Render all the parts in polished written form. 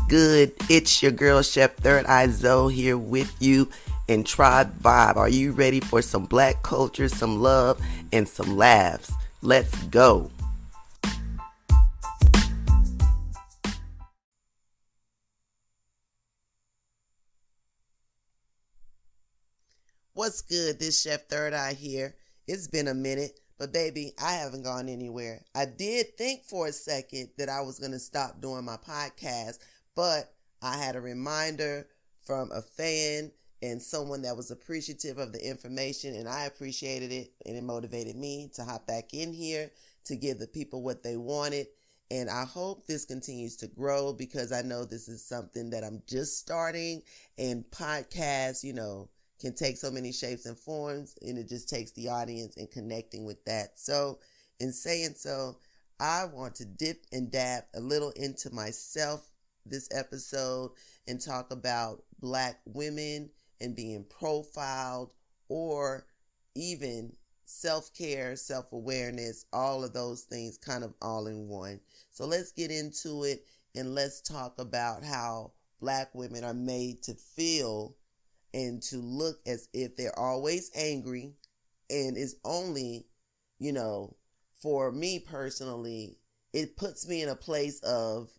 good? It's your girl, Chef Third Eye Zoe, here with you in Trive Vibe. Are you ready for some black culture, some love, and some laughs? Let's go. What's good? This Chef Third Eye here. It's been a minute, but baby, I haven't gone anywhere. I did think for a second that I was going to stop doing my podcast, but I had a reminder from a fan and someone that was appreciative of the information, and I appreciated it, and it motivated me to hop back in here to give the people what they wanted. And I hope this continues to grow because I know this is something that I'm just starting, and podcasts, can take so many shapes and forms, and it just takes the audience and connecting with that. So in saying so, I want to dip and dab a little into myself this episode and talk about black women and being profiled, or even self-care, self-awareness, all of those things kind of all in one. So let's get into it, and let's talk about how black women are made to feel and to look as if they're always angry. And it's only, for me personally, it puts me in a place of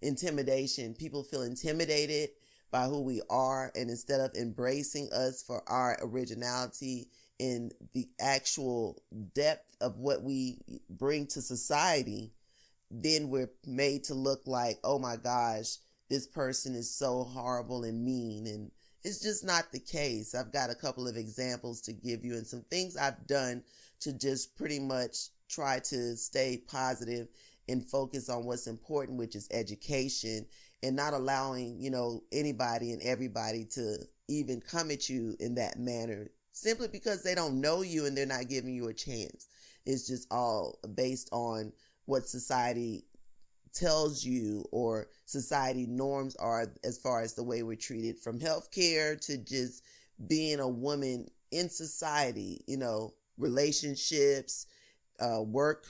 intimidation. People feel intimidated by who we are, and instead of embracing us for our originality and the actual depth of what we bring to society, then we're made to look like, oh my gosh, this person is so horrible and mean. And it's just not the case. I've got a couple of examples to give you and some things I've done to just pretty much try to stay positive and focus on what's important, which is education, and not allowing, anybody and everybody to even come at you in that manner simply because they don't know you and they're not giving you a chance. It's just all based on what society tells you or society norms are as far as the way we're treated, from healthcare to just being a woman in society, relationships, work,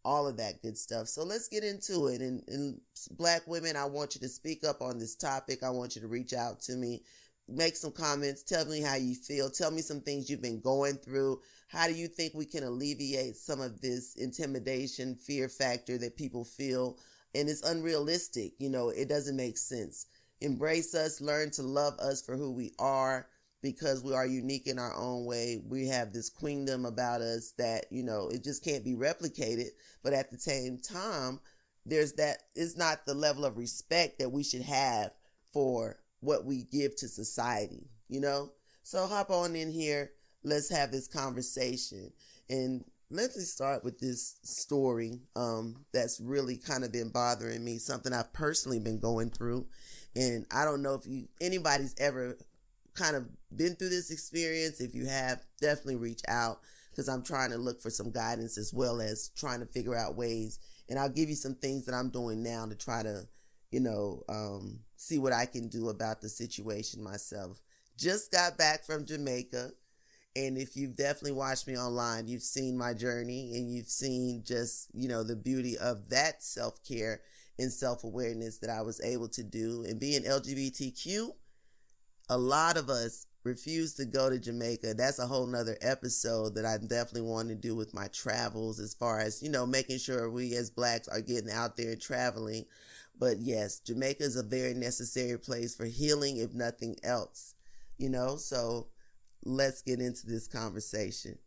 all of that good stuff. So let's get into it. And black women, I want you to speak up on this topic. I want you to reach out to me, make some comments, tell me how you feel, tell me some things you've been going through. How do you think we can alleviate some of this intimidation, fear factor that people feel? And it's unrealistic. It doesn't make sense. Embrace us, learn to love us for who we are, because we are unique in our own way. We have this queendom about us that, it just can't be replicated. But at the same time, it's not the level of respect that we should have for what we give to society, So hop on in here. Let's have this conversation. And let me start with this story that's really kind of been bothering me, something I've personally been going through. And I don't know if anybody's ever kind of been through this experience. If you have, definitely reach out, because I'm trying to look for some guidance as well as trying to figure out ways. And I'll give you some things that I'm doing now to try to, see what I can do about the situation myself. Just got back from Jamaica. And if you've definitely watched me online, you've seen my journey, and you've seen just, the beauty of that self-care and self-awareness that I was able to do. And being LGBTQ, a lot of us refuse to go to Jamaica. That's a whole nother episode that I definitely want to do with my travels, as far as, making sure we as blacks are getting out there and traveling. But yes, Jamaica is a very necessary place for healing, if nothing else, so let's get into this conversation.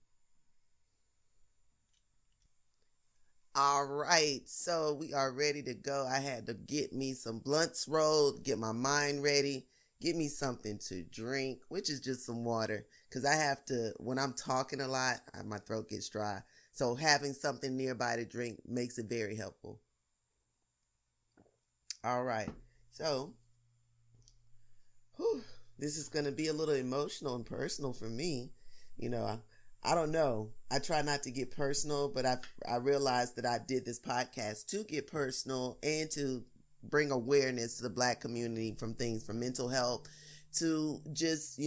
All right, so we are ready to go. I had to get me some blunts rolled, get my mind ready, get me something to drink, which is just some water, because I have to, when I'm talking a lot, my throat gets dry. So having something nearby to drink makes it very helpful. All right, so this is going to be a little emotional and personal for me. I don't know. I try not to get personal, but I realized that I did this podcast to get personal and to bring awareness to the black community, from things from mental health to just,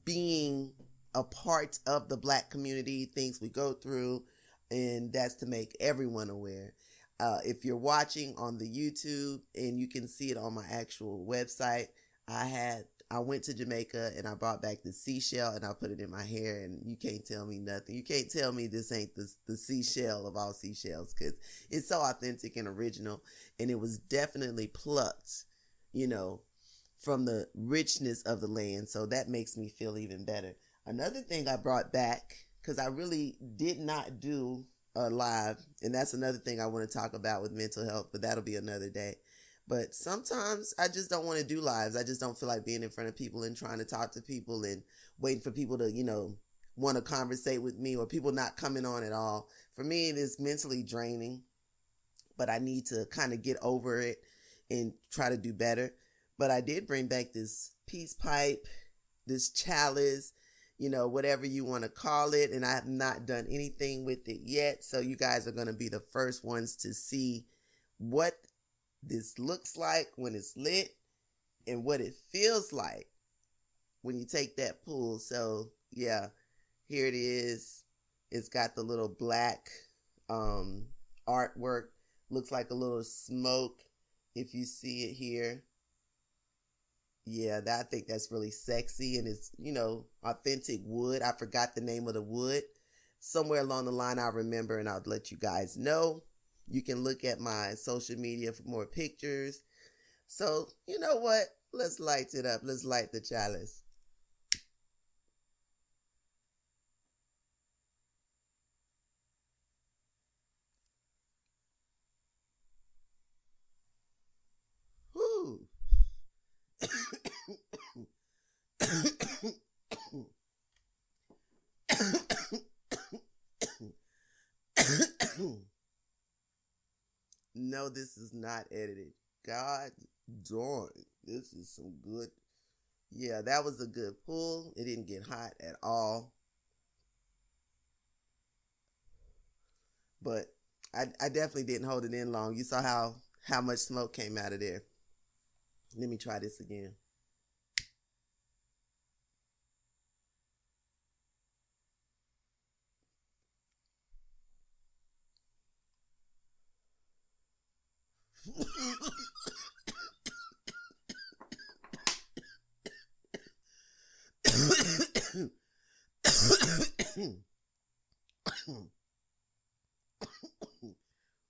being a part of the black community, things we go through, and that's to make everyone aware. If you're watching on the YouTube, and you can see it on my actual website, I went to Jamaica and I brought back the seashell and I put it in my hair, and you can't tell me nothing. You can't tell me this ain't the seashell of all seashells, because it's so authentic and original, and it was definitely plucked, you know, from the richness of the land. So that makes me feel even better. Another thing I brought back, because I really did not do live, and that's another thing I want to talk about with mental health, but that'll be another day. But sometimes I just don't want to do lives. I just don't feel like being in front of people and trying to talk to people and waiting for people to, want to conversate with me, or people not coming on at all. For me, it is mentally draining, but I need to kind of get over it and try to do better. But I did bring back this peace pipe, this chalice, whatever you want to call it. And I have not done anything with it yet. So you guys are going to be the first ones to see what this looks like when it's lit and what it feels like when you take that pull. So yeah, here it is. It's got the little black artwork. Looks like a little smoke if you see it here. Yeah, I think that's really sexy, and it's, authentic wood. I forgot the name of the wood. Somewhere along the line I'll remember, and I'll let you guys know. You can look at my social media for more pictures. So, you know what? Let's light it up. Let's light the chalice. Whew. No, this is not edited. God darn. This is some good. Yeah, that was a good pull. It didn't get hot at all. But I definitely didn't hold it in long. You saw how much smoke came out of there. Let me try this again.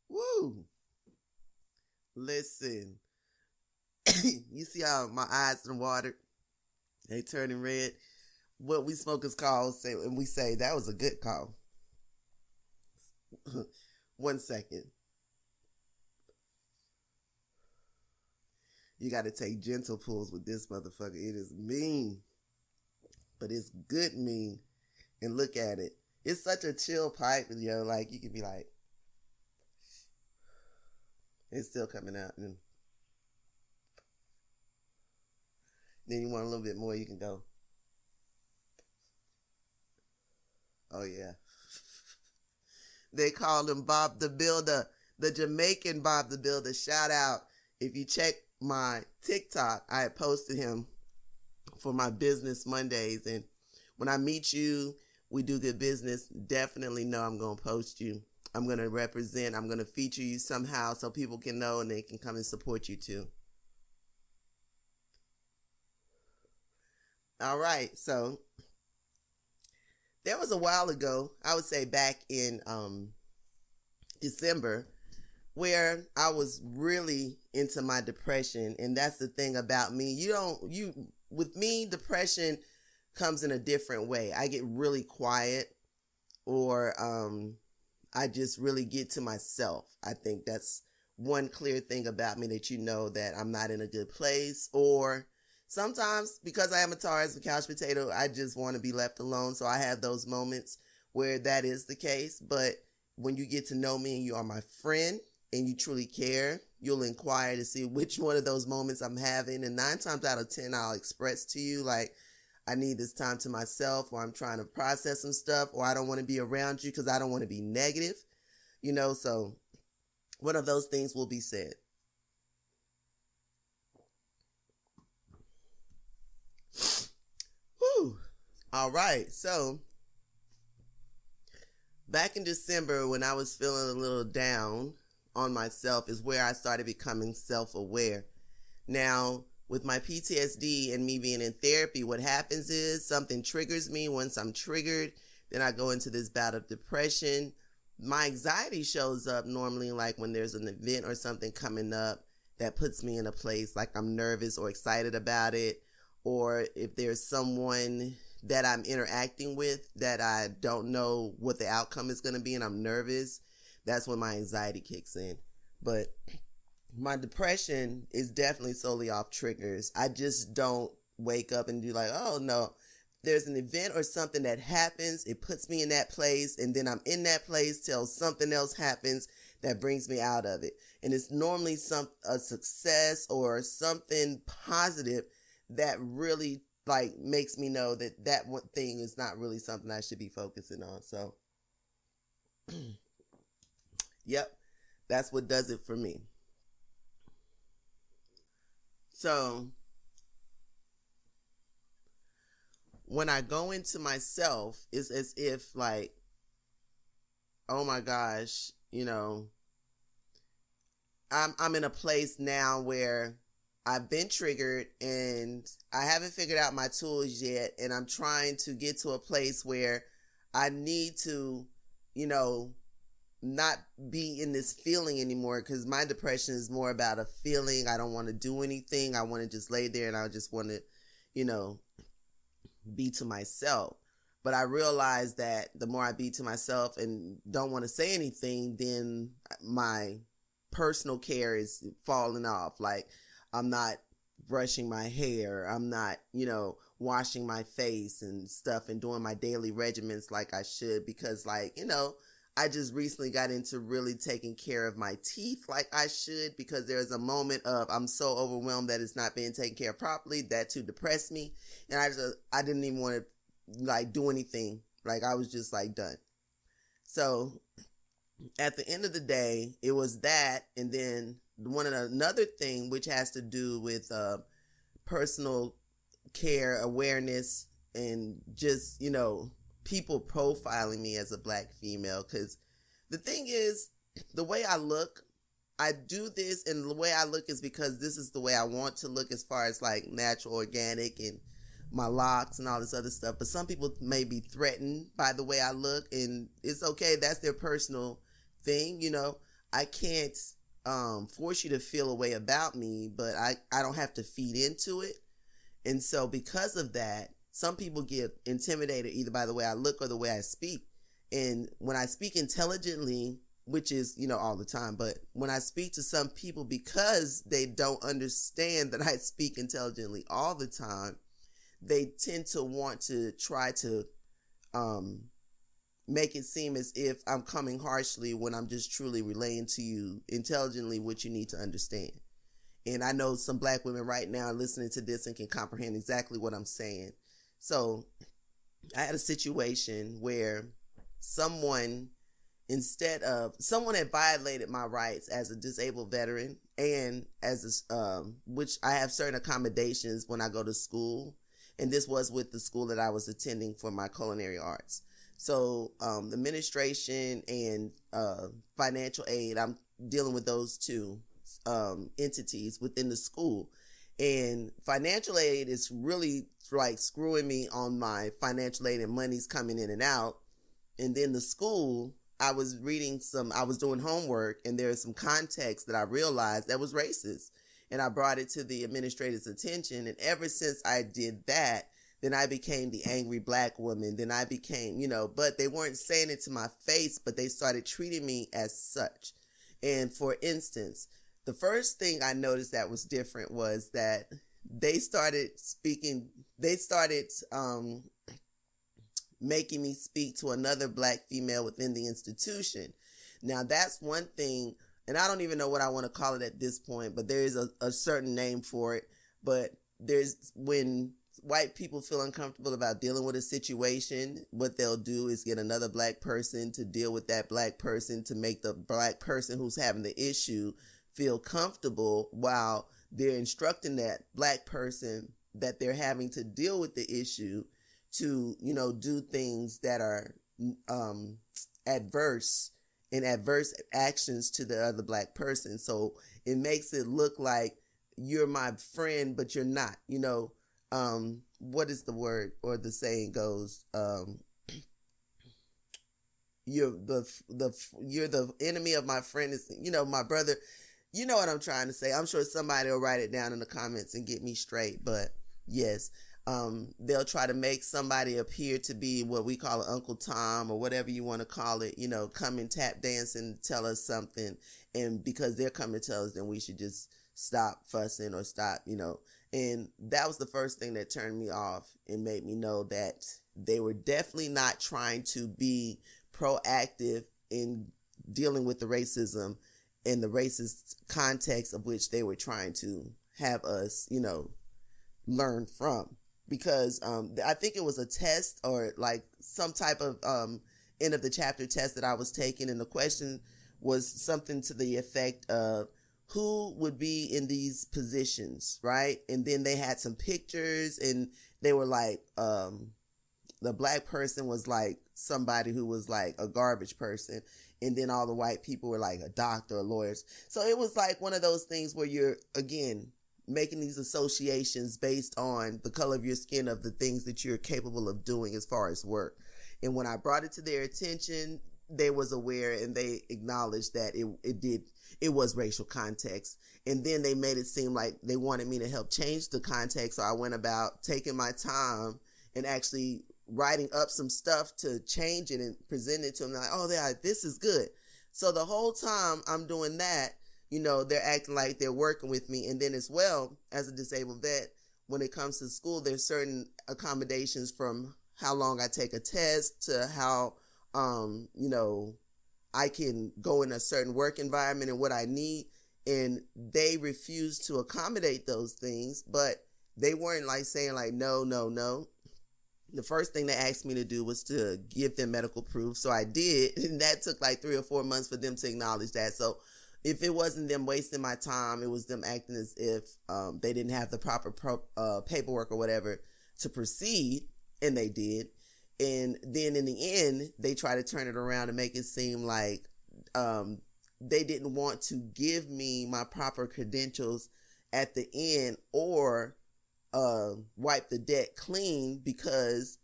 Woo! Listen, you see how my eyes are watered? They turning red. What we smokers call say, and we say that was a good call. 1 second. You got to take gentle pulls with this motherfucker. It is mean, but it's good mean. And look at it. It's such a chill pipe, like you could be like, it's still coming out. And then you want a little bit more, you can go. Oh yeah. They called him Bob the Builder, the Jamaican Bob the Builder. Shout out. If you check my TikTok, I had posted him for my business Mondays. And when I meet you, we do good business, definitely know I'm going to post you. I'm going to represent, I'm going to feature you somehow so people can know and they can come and support you too. All right. So there was a while ago, I would say back in December, where I was really into my depression. And that's the thing about me. With me, depression comes in a different way. I get really quiet, or I just really get to myself. I think that's one clear thing about me, that that I'm not in a good place. Or sometimes, because I am a Taurus, a couch potato, I just want to be left alone. So I have those moments where that is the case. But when you get to know me and you are my friend and you truly care, you'll inquire to see which one of those moments I'm having. And 9 times out of 10, I'll express to you, like, I need this time to myself, or I'm trying to process some stuff, or I don't want to be around you because I don't want to be negative, so one of those things will be said. Whew. All right. So back in December, when I was feeling a little down, on myself is where I started becoming self-aware. Now, with my PTSD and me being in therapy, what happens is something triggers me. Once I'm triggered, then I go into this bout of depression. My anxiety shows up normally like when there's an event or something coming up that puts me in a place like I'm nervous or excited about it, or if there's someone that I'm interacting with that I don't know what the outcome is going to be and I'm nervous, that's when my anxiety kicks in. But my depression is definitely solely off triggers. I just don't wake up and do like, oh no, there's an event or something that happens, it puts me in that place, and then I'm in that place till something else happens that brings me out of it. And it's normally a success or something positive that really like makes me know that one thing is not really something I should be focusing on. So yep, that's what does it for me. So when I go into myself, it's as if like, oh my gosh, I'm in a place now where I've been triggered and I haven't figured out my tools yet, and I'm trying to get to a place where I need to, not be in this feeling anymore, because my depression is more about a feeling. I don't want to do anything. I want to just lay there and I just want to, be to myself. But I realize that the more I be to myself and don't want to say anything, then my personal care is falling off. Like I'm not brushing my hair. I'm not, washing my face and stuff and doing my daily regimens like I should, because I just recently got into really taking care of my teeth like I should, because there's a moment of I'm so overwhelmed that it's not being taken care of properly. That too depressed me. And I didn't even want to like do anything. Like I was just like done. So at the end of the day, it was that. And then another thing, which has to do with personal care, awareness, and just, people profiling me as a Black female. Because the thing is, the way I look, I do this, and the way I look is because this is the way I want to look as far as like natural, organic, and my locks and all this other stuff. But some people may be threatened by the way I look, and it's okay. That's their personal thing. I can't force you to feel a way about me, but I don't have to feed into it. And so because of that, some people get intimidated either by the way I look or the way I speak. And when I speak intelligently, which is, all the time, but when I speak to some people, because they don't understand that I speak intelligently all the time, they tend to want to try to make it seem as if I'm coming harshly when I'm just truly relaying to you intelligently what you need to understand. And I know some Black women right now are listening to this and can comprehend exactly what I'm saying. So I had a situation where someone had violated my rights as a disabled veteran, and as which I have certain accommodations when I go to school. And this was with the school that I was attending for my culinary arts. So administration and financial aid, I'm dealing with those two entities within the school. And financial aid is really like screwing me on my financial aid, and money's coming in and out. And then the school, I was doing homework, and there's some context that I realized that was racist. And I brought it to the administrator's attention. And ever since I did that, then I became the angry Black woman. Then I became, but they weren't saying it to my face, but they started treating me as such. And for instance, the first thing I noticed that was different was that they started making me speak to another Black female within the institution. Now that's one thing, and I don't even know what I want to call it at this point, but there is a certain name for it. But when white people feel uncomfortable about dealing with a situation, what they'll do is get another Black person to deal with that Black person, to make the Black person who's having the issue feel comfortable while they're instructing that Black person that they're having to deal with the issue to, do things that are adverse and adverse actions to the other black person. So it makes it look like you're my friend, but you're not. What is the word or the saying goes? You're the enemy of my friend is my brother. You know what I'm trying to say. I'm sure somebody will write it down in the comments and get me straight. But yes, they'll try to make somebody appear to be what we call an Uncle Tom or whatever you want to call it, come and tap dance and tell us something. And because they're coming to tell us, then we should just stop fussing or stop, And that was the first thing that turned me off and made me know that they were definitely not trying to be proactive in dealing with the racism in the racist context of which they were trying to have us, learn from. Because I think it was a test or like some type of end of the chapter test that I was taking, and the question was something to the effect of who would be in these positions, right? And then they had some pictures, and they were like, the black person was like somebody who was like a garbage person. And then all the white people were like a doctor or lawyers. So it was like one of those things where you're, again, making these associations based on the color of your skin of the things that you're capable of doing as far as work. And when I brought it to their attention, they was aware and they acknowledged that it was racial context. And then they made it seem like they wanted me to help change the context. So I went about taking my time and actually writing up some stuff to change it and present it to them. Like, oh, this is good. So the whole time I'm doing that, they're acting like they're working with me. And then as well, as a disabled vet, when it comes to school, there's certain accommodations from how long I take a test to how, I can go in a certain work environment and what I need. And they refuse to accommodate those things, but they weren't like saying like, no. The first thing they asked me to do was to give them medical proof. So I did. And that took like 3 or 4 months for them to acknowledge that. So if it wasn't them wasting my time, it was them acting as if they didn't have the proper paperwork or whatever to proceed. And they did. And then in the end, they try to turn it around and make it seem like they didn't want to give me my proper credentials at the end or wipe the deck clean because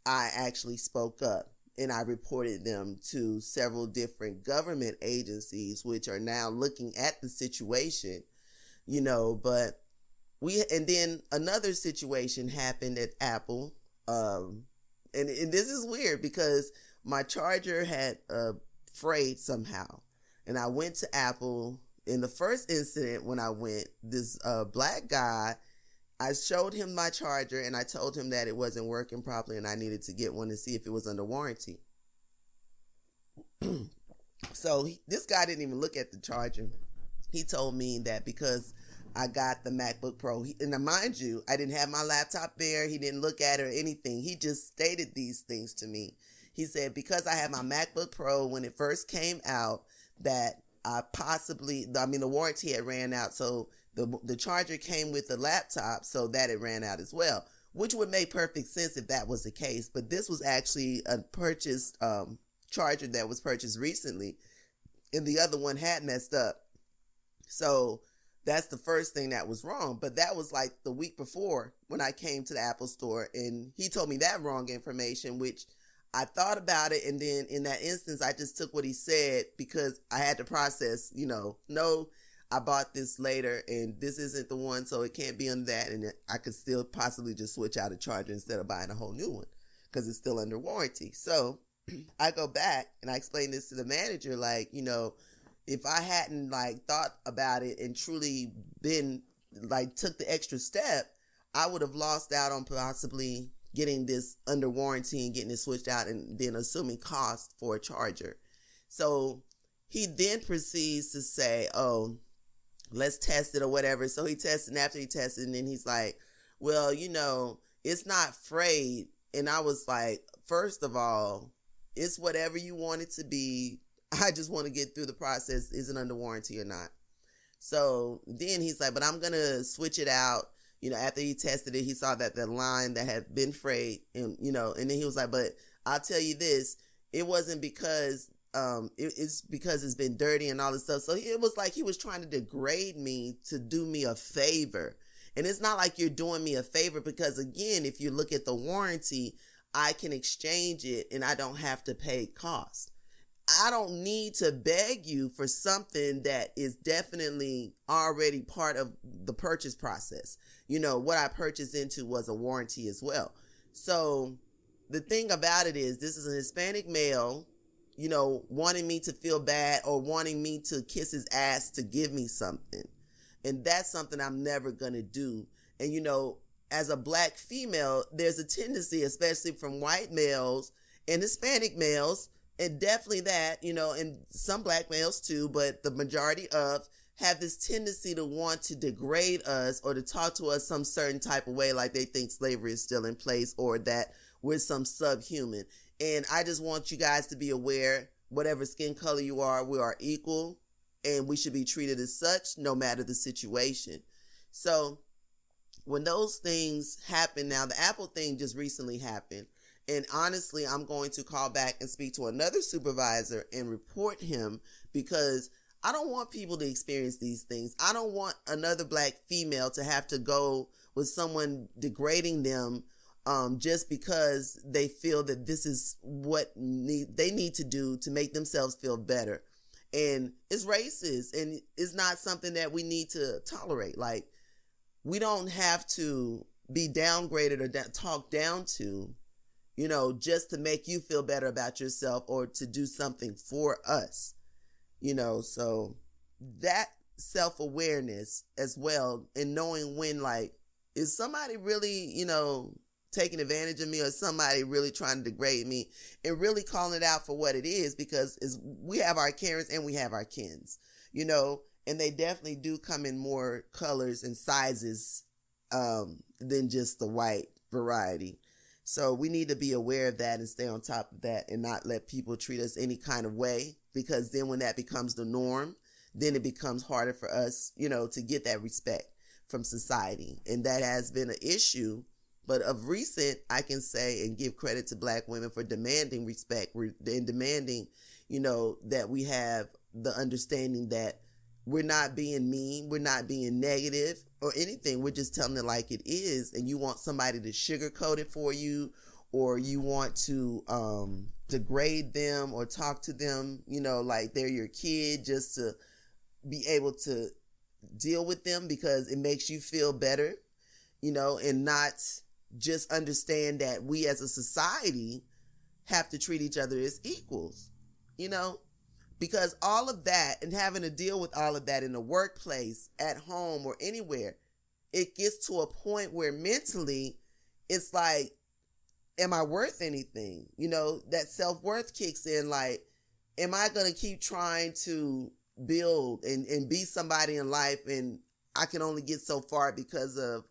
I actually spoke up and I reported them to several different government agencies, which are now looking at the situation, but and then another situation happened at Apple. And this is weird because my charger had frayed somehow. And I went to Apple. In the first incident when I went, this black guy, I showed him my charger and I told him that it wasn't working properly and I needed to get one to see if it was under warranty. So this guy didn't even look at the charger. He told me that because I got the MacBook Pro, and mind you, I didn't have my laptop there. He didn't look at it or anything. He just stated these things to me. He said, because I had my MacBook Pro when it first came out, that the warranty had ran out. So the charger came with the laptop, so that it ran out as well, which would make perfect sense if that was the case. But this was actually a purchased charger that was purchased recently, and the other one had messed up. So that's the first thing that was wrong. But that was like the week before when I came to the Apple store, and he told me that wrong information, which I thought about it. And then in that instance, I just took what he said because I had to process, no, I bought this later and this isn't the one, so it can't be on that. And I could still possibly just switch out a charger instead of buying a whole new one because it's still under warranty. So I go back and I explain this to the manager, like, if I hadn't like thought about it and truly been like took the extra step, I would have lost out on possibly getting this under warranty and getting it switched out and then assuming cost for a charger. So he then proceeds to say, oh, let's test it or whatever. So he tested, and after he tested, and then he's like, well, it's not frayed. And I was like, first of all, it's whatever you want it to be. I just want to get through the process. Is it under warranty or not? So then he's like, but I'm going to switch it out. After he tested it, he saw that the line that had been frayed, and then he was like, but I'll tell you this, it wasn't because it's because it's been dirty and all this stuff. So it was like he was trying to degrade me to do me a favor. And it's not like you're doing me a favor, because again, if you look at the warranty, I can exchange it and I don't have to pay cost. I don't need to beg you for something that is definitely already part of the purchase process. You know, what I purchased into was a warranty as well. So the thing about it is, this is an Hispanic male, you know, wanting me to feel bad or wanting me to kiss his ass to give me something. And that's something I'm never going to do. And, you know, as a black female, there's a tendency, especially from white males and Hispanic males, and definitely that, you know, and some black males too, but the majority of have this tendency to want to degrade us or to talk to us some certain type of way, like they think slavery is still in place or that we're some subhuman. And I just want you guys to be aware, whatever skin color you are, we are equal and we should be treated as such no matter the situation. So when those things happen, now the Apple thing just recently happened. And honestly, I'm going to call back and speak to another supervisor and report him, because I don't want people to experience these things. I don't want another black female to have to go with someone degrading them just because they feel that this is what they need to do to make themselves feel better. And it's racist, and it's not something that we need to tolerate. Like, we don't have to be downgraded or talked down to, you know, just to make you feel better about yourself or to do something for us, you know. So that self-awareness as well, and knowing when, like, is somebody really, you know, taking advantage of me, or somebody really trying to degrade me, and really calling it out for what it is, because we have our Karens and we have our Kens, you know, and they definitely do come in more colors and sizes than just the white variety. So we need to be aware of that and stay on top of that and not let people treat us any kind of way, because then when that becomes the norm, then it becomes harder for us, you know, to get that respect from society. And that has been an issue. But of recent, I can say and give credit to black women for demanding respect and demanding, you know, that we have the understanding that we're not being mean, we're not being negative or anything. We're just telling it like it is. And you want somebody to sugarcoat it for you, or you want to degrade them or talk to them, you know, like they're your kid, just to be able to deal with them because it makes you feel better, you know, and not just understand that we as a society have to treat each other as equals, you know. Because all of that, and having to deal with all of that in the workplace, at home, or anywhere, it gets to a point where mentally it's like, am I worth anything? You know, that self-worth kicks in. Like, am I going to keep trying to build and be somebody in life, and I can only get so far because of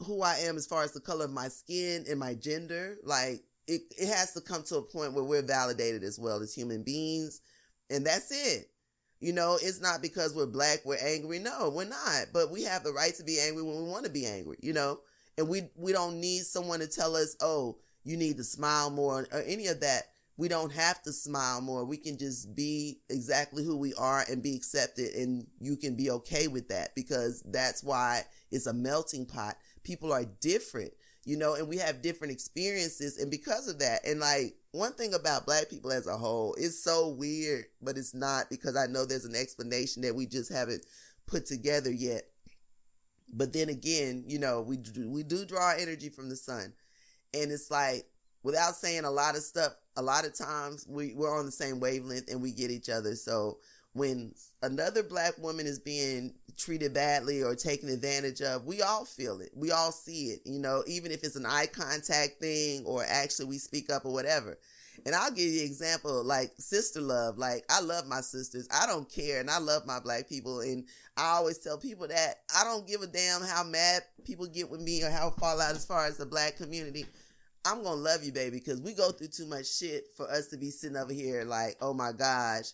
who I am as far as the color of my skin and my gender? Like, it has to come to a point where we're validated as well as human beings. And that's it. You know, it's not because we're black, we're angry. No, we're not. But we have the right to be angry when we want to be angry, you know. And we don't need someone to tell us, oh, you need to smile more or any of that. We don't have to smile more. We can just be exactly who we are and be accepted. And you can be okay with that, because that's why it's a melting pot. People are different, you know, and we have different experiences. And because of that, and like, one thing about black people as a whole, it's so weird, but it's not, because I know there's an explanation that we just haven't put together yet. But then again, you know, we do draw energy from the sun. And it's like, without saying a lot of stuff, a lot of times we're on the same wavelength and we get each other. So when another black woman is being treated badly or taken advantage of, we all feel it. We all see it, you know, even if it's an eye contact thing or actually we speak up or whatever. And I'll give you an example, like sister love. Like, I love my sisters. I don't care. And I love my black people. And I always tell people that I don't give a damn how mad people get with me or how fall out as far as the black community. I'm going to love you, baby, because we go through too much shit for us to be sitting over here like, oh my gosh,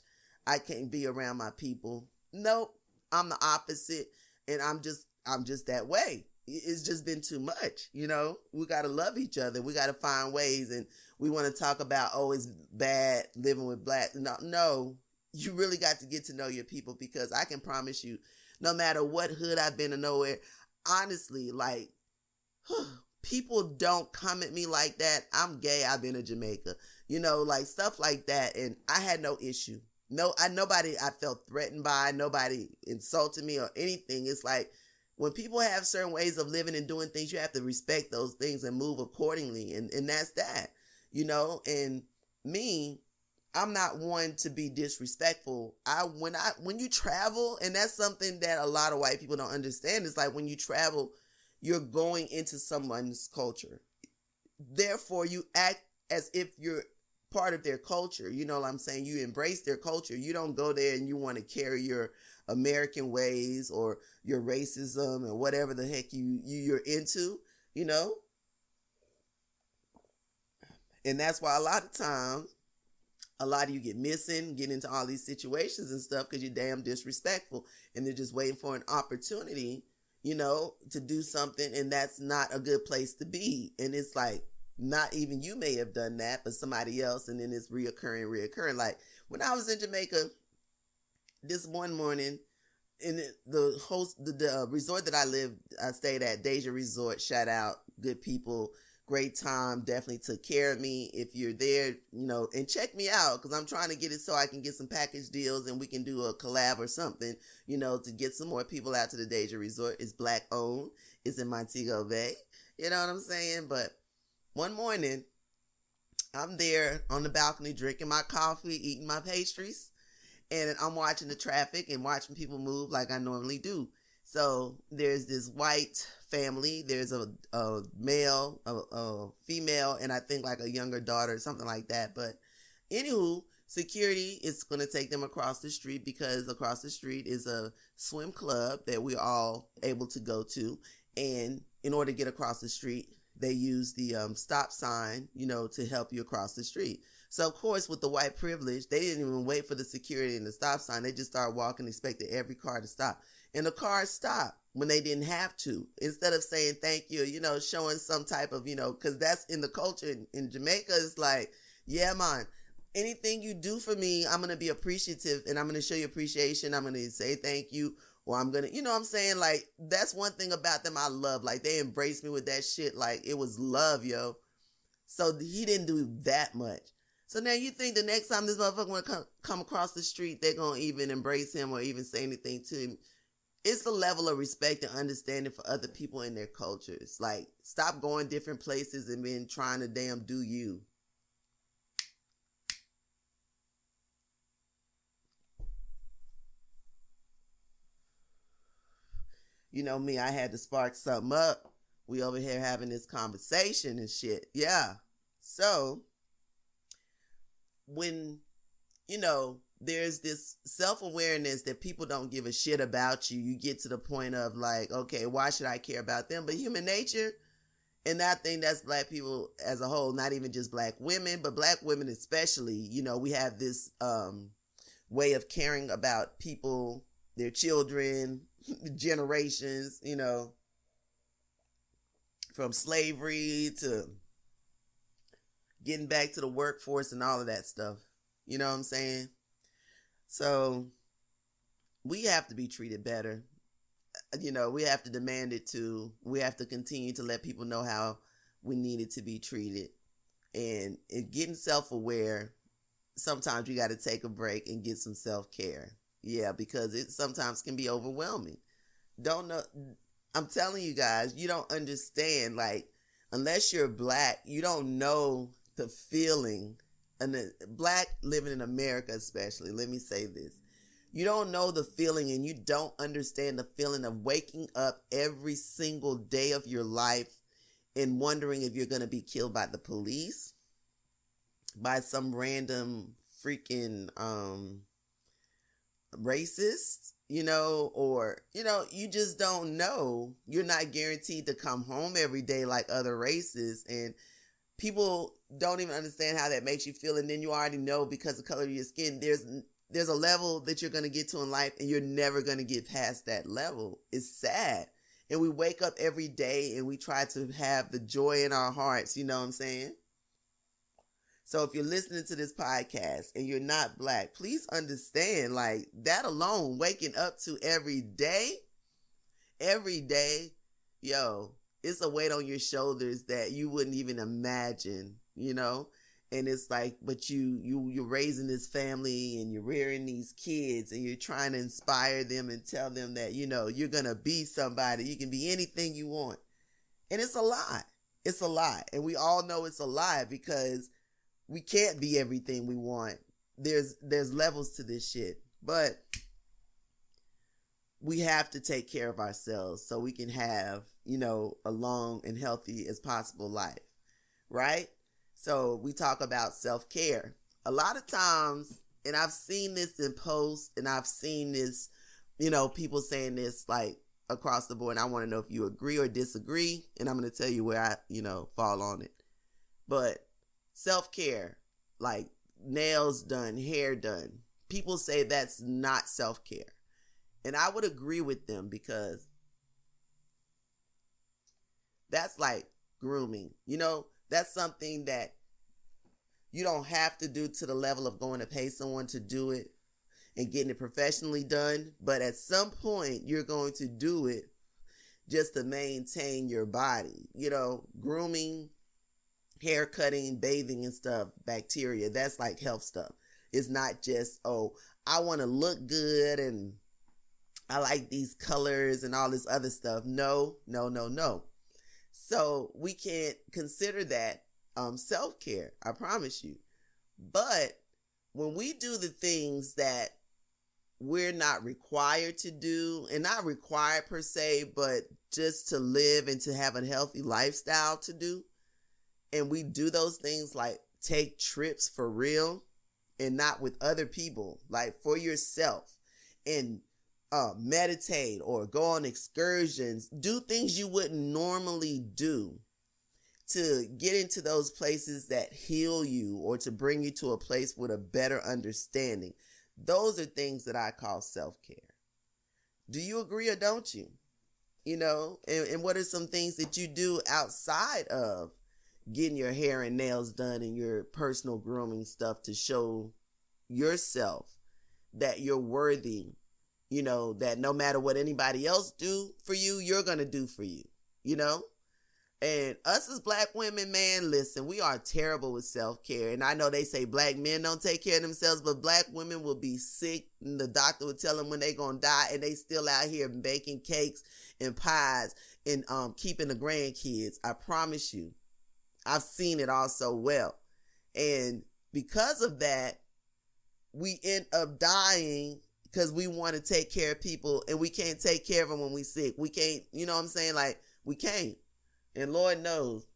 I can't be around my people. Nope, I'm the opposite, and I'm just that way. it's just been too much. We got to love each other. We got to find ways. And we want to talk about, oh, it's bad living with black. No, you really got to get to know your people, because I can promise you, no matter what hood I've been to, nowhere, honestly, like, people don't come at me like that. I'm gay. I've been to Jamaica, like stuff like that. And I had no issue. Nobody I felt threatened by, nobody insulted me or anything. It's like, when people have certain ways of living and doing things, you have to respect those things and move accordingly. And that's that, and me, I'm not one to be disrespectful. When you travel, and that's something that a lot of white people don't understand, is like, when you travel, you're going into someone's culture. Therefore, you act as if you're part of their culture. You know what I'm saying? You embrace their culture. You don't go there and you want to carry your American ways or your racism and whatever the heck you're into, And that's why a lot of times, a lot of you get missing, get into all these situations and stuff, because you're damn disrespectful, and they're just waiting for an opportunity, to do something, and that's not a good place to be. And it's like, not even you may have done that, but somebody else, and then it's reoccurring. Like, when I was in Jamaica this one morning, in the resort that I stayed at, Deja Resort, shout out, good people, great time, definitely took care of me. If you're there, and check me out, because I'm trying to get it so I can get some package deals and we can do a collab or something, to get some more people out to the Deja Resort. It's black owned. It's in Montego Bay. You know what I'm saying? But one morning, I'm there on the balcony drinking my coffee, eating my pastries, and I'm watching the traffic and watching people move like I normally do. So there's this white family. There's a male, a female, and I think like a younger daughter, something like that. But anywho, security is going to take them across the street, because across the street is a swim club that we're all able to go to. And in order to get across the street, they use the stop sign, to help you across the street. So, of course, with the white privilege, they didn't even wait for the security and the stop sign. They just started walking, expected every car to stop. And the cars stopped when they didn't have to. Instead of saying thank you, showing some type of, because that's in the culture in Jamaica. It's like, yeah, man, anything you do for me, I'm going to be appreciative, and I'm going to show you appreciation. I'm going to say thank you, or I'm going to, what I'm saying? Like, that's one thing about them I love. Like, they embraced me with that shit. Like, it was love, yo. So he didn't do that much. So now you think the next time this motherfucker want to come across the street, they're going to even embrace him or even say anything to him. It's the level of respect and understanding for other people and their cultures. Like, stop going different places and being trying to damn do you. You know me, I had to spark something up. We over here having this conversation and shit. Yeah. So, when, there's this self-awareness that people don't give a shit about you, you get to the point of like, okay, why should I care about them? But human nature, and I think that's black people as a whole, not even just black women, but black women especially, we have this way of caring about people, their children, generations, from slavery to getting back to the workforce and all of that stuff. You know what I'm saying? So we have to be treated better. We have to demand it too. We have to continue to let people know how we need it to be treated. And getting self-aware, sometimes you got to take a break and get some self-care. Yeah, because it sometimes can be overwhelming. I'm telling you guys, you don't understand. Like, unless you're black, you don't know the feeling. And the black living in America especially, let me say this. You don't know the feeling, and you don't understand the feeling of waking up every single day of your life and wondering if you're going to be killed by the police, by some random freaking racist, or, you just don't know. You're not guaranteed to come home every day like other races, and people don't even understand how that makes you feel. And then you already know, because of the color of your skin, there's a level that you're going to get to in life, and you're never going to get past that level. It's sad. And we wake up every day and we try to have the joy in our hearts. You know what I'm saying? So if you're listening to this podcast and you're not Black, please understand, like, that alone, waking up to every day, yo, it's a weight on your shoulders that you wouldn't even imagine, you know? And it's like, but you're raising this family and you're rearing these kids and you're trying to inspire them and tell them that, you know, you're going to be somebody. You can be anything you want. And it's a lie. It's a lie. And we all know it's a lie because we can't be everything we want. There's levels to this shit. But we have to take care of ourselves so we can have, you know, a long and healthy as possible life. Right? So we talk about self-care. A lot of times, and I've seen this in posts and I've seen this, you know, people saying this like across the board. And I want to know if you agree or disagree. And I'm going to tell you where I, you know, fall on it. But self-care, like nails done, hair done, people say that's not self-care. And I would agree with them because that's like grooming, you know. That's something that you don't have to do to the level of going to pay someone to do it and getting it professionally done. But at some point, you're going to do it just to maintain your body. You know, grooming, hair cutting, bathing and stuff, bacteria, that's like health stuff. It's not just, oh, I want to look good and I like these colors and all this other stuff. No. So we can't consider that self-care, I promise you. But when we do the things that we're not required to do, and not required per se, but just to live and to have a healthy lifestyle to do, and we do those things like take trips for real and not with other people, like for yourself, and meditate or go on excursions, do things you wouldn't normally do to get into those places that heal you or to bring you to a place with a better understanding. Those are things that I call self-care. Do you agree or don't you? You know, and what are some things that you do outside of getting your hair and nails done and your personal grooming stuff to show yourself that you're worthy? You know, that no matter what anybody else do for you, you're going to do for you, you know? And us as Black women, man, listen, we are terrible with self-care. And I know they say Black men don't take care of themselves, but Black women will be sick and the doctor will tell them when they're going to die, and they still out here baking cakes and pies and keeping the grandkids. I promise you, I've seen it all so well. And because of that, we end up dying because we want to take care of people and we can't take care of them when we sick. We can't, you know what I'm saying? Like, we can't. And Lord knows,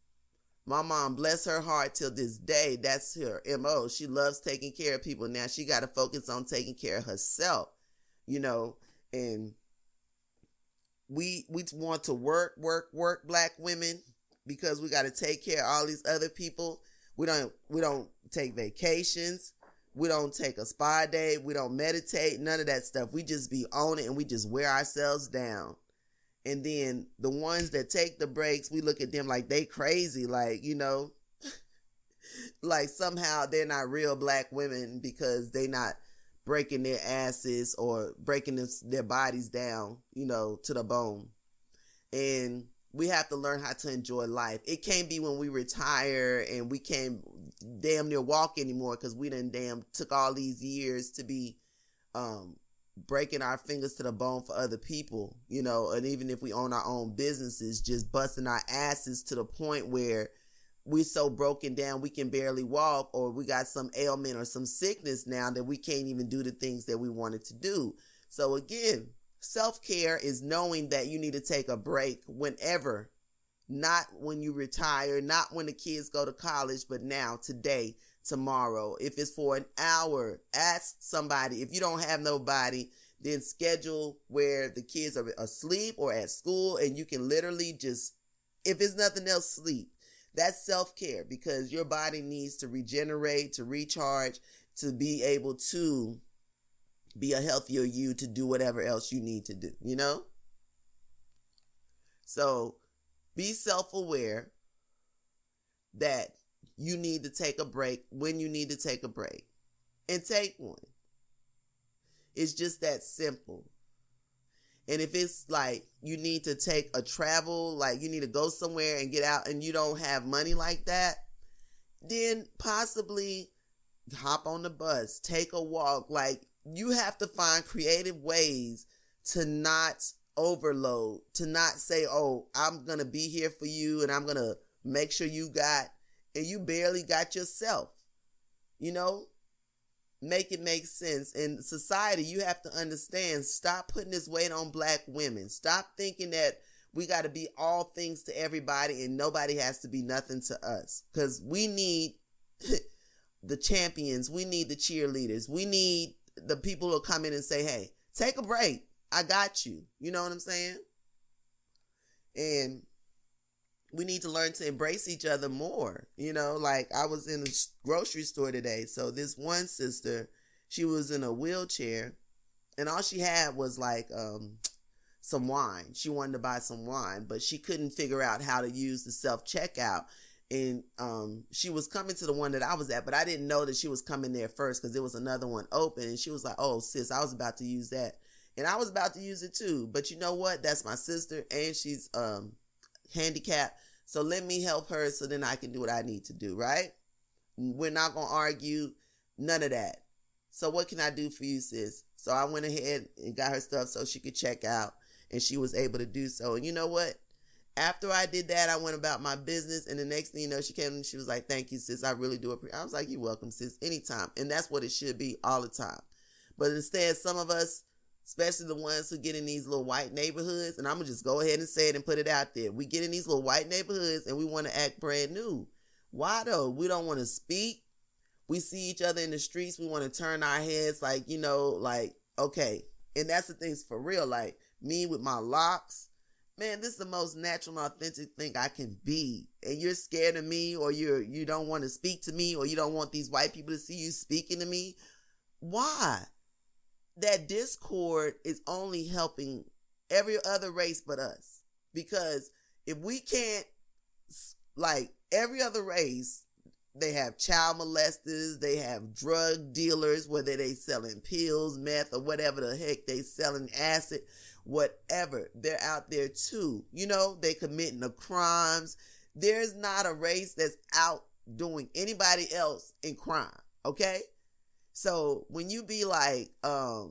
my mom, bless her heart, till this day, that's her MO. She loves taking care of people. Now she got to focus on taking care of herself, you know. And we want to work, Black women, because we got to take care of all these other people. We don't take vacations. We don't take a spa day. We don't meditate. None of that stuff. We just be on it and we just wear ourselves down. And then the ones that take the breaks, we look at them like they crazy. Like, you know, like somehow they're not real Black women because they not breaking their asses or breaking their bodies down, you know, to the bone. And we have to learn how to enjoy life. It can't be when we retire and we can't damn near walk anymore because we done damn took all these years to be breaking our fingers to the bone for other people, you know. And even if we own our own businesses, just busting our asses to the point where we're so broken down we can barely walk, or we got some ailment or some sickness now that we can't even do the things that we wanted to do. So again, self-care is knowing that you need to take a break whenever, not when you retire, not when the kids go to college, but now, today, tomorrow. If it's for an hour, ask somebody. If you don't have nobody, then schedule where the kids are asleep or at school and you can literally just, if it's nothing else, sleep. That's self-care because your body needs to regenerate, to recharge, to be able to be a healthier you, to do whatever else you need to do, you know? So be self-aware that you need to take a break when you need to take a break, and take one. It's just that simple. And if it's like you need to take a travel, like you need to go somewhere and get out and you don't have money like that, then possibly hop on the bus, take a walk. Like, you have to find creative ways to not overload, to not say, oh, I'm going to be here for you and I'm going to make sure you got, and you barely got yourself. You know, make it make sense. In society, you have to understand, stop putting this weight on black women. Stop thinking that we got to be all things to everybody and nobody has to be nothing to us. Because we need the champions. We need the cheerleaders. We need the people who come in and say, hey, take a break. I got you. You know what I'm saying? And we need to learn to embrace each other more. You know, like I was in a grocery store today. So this one sister, she was in a wheelchair and all she had was like some wine. She wanted to buy some wine, but she couldn't figure out how to use the self-checkout. And she was coming to the one that I was at, but I didn't know that she was coming there first because there was another one open. And she was like, oh, sis, I was about to use that. And I was about to use it too. But you know what? That's my sister and she's handicapped. So let me help her so then I can do what I need to do, right? We're not going to argue. None of that. So what can I do for you, sis? So I went ahead and got her stuff so she could check out. And she was able to do so. And you know what? After I did that, I went about my business. And the next thing you know, she came and she was like, thank you, sis. I really do appreciate it. I was like, you're welcome, sis. Anytime. And that's what it should be all the time. But instead, some of us, especially the ones who get in these little white neighborhoods, and I'm going to just go ahead and say it and put it out there. We get in these little white neighborhoods and we want to act brand new. Why though? We don't want to speak. We see each other in the streets. We want to turn our heads like, you know, like, okay. And that's the things for real. Like me with my locks, man, this is the most natural and authentic thing I can be. And you're scared of me, or you don't want to speak to me, or you don't want these white people to see you speaking to me. Why? That discord is only helping every other race but us. Because if we can't, like every other race, they have child molesters, they have drug dealers, whether they selling pills, meth, or whatever the heck they selling, acid, whatever. They're out there too. You know, they committing the crimes. There's not a race that's out doing anybody else in crime. Okay? So when you be like, I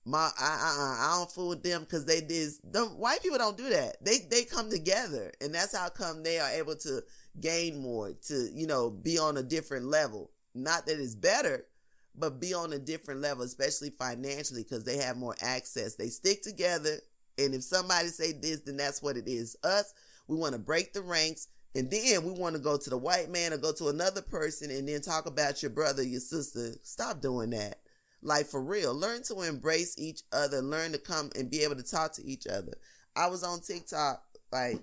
don't fool with them because they did. White people don't do that. They come together, and that's how come they are able to gain more, to, you know, be on a different level. Not that it's better, but be on a different level, especially financially, because they have more access. They stick together, and if somebody say this, then that's what it is. Us, we want to break the ranks. And then we want to go to the white man or go to another person and then talk about your brother, your sister. Stop doing that. Like, for real. Learn to embrace each other. Learn to come and be able to talk to each other. I was on TikTok like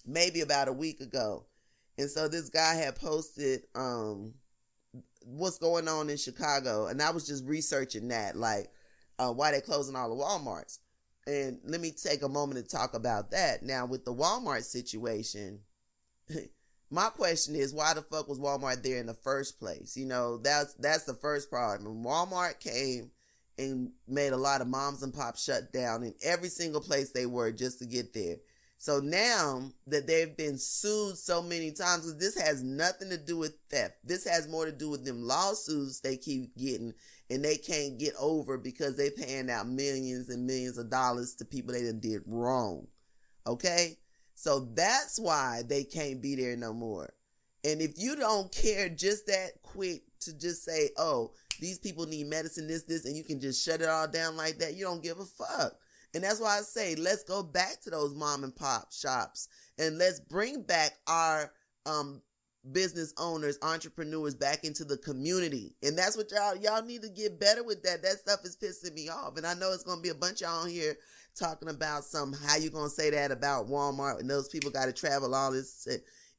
maybe about a week ago. And so this guy had posted what's going on in Chicago. And I was just researching that, like why they're closing all the Walmarts. And let me take a moment to talk about that. Now, with the Walmart situation, my question is, why the fuck was Walmart there in the first place? You know, that's the first problem. Walmart came and made a lot of moms and pops shut down in every single place they were just to get there. So now that they've been sued so many times, because this has nothing to do with theft. This has more to do with them lawsuits they keep getting and they can't get over because they paying out millions and millions of dollars to people they done did wrong. Okay? So that's why they can't be there no more. And if you don't care just that quick to just say, oh, these people need medicine, this, and you can just shut it all down like that, you don't give a fuck. And that's why I say, let's go back to those mom and pop shops and let's bring back our business owners, entrepreneurs back into the community. And that's what y'all need to get better with that. That stuff is pissing me off. And I know it's going to be a bunch of y'all on here talking about how you going to say that about Walmart and those people got to travel all this.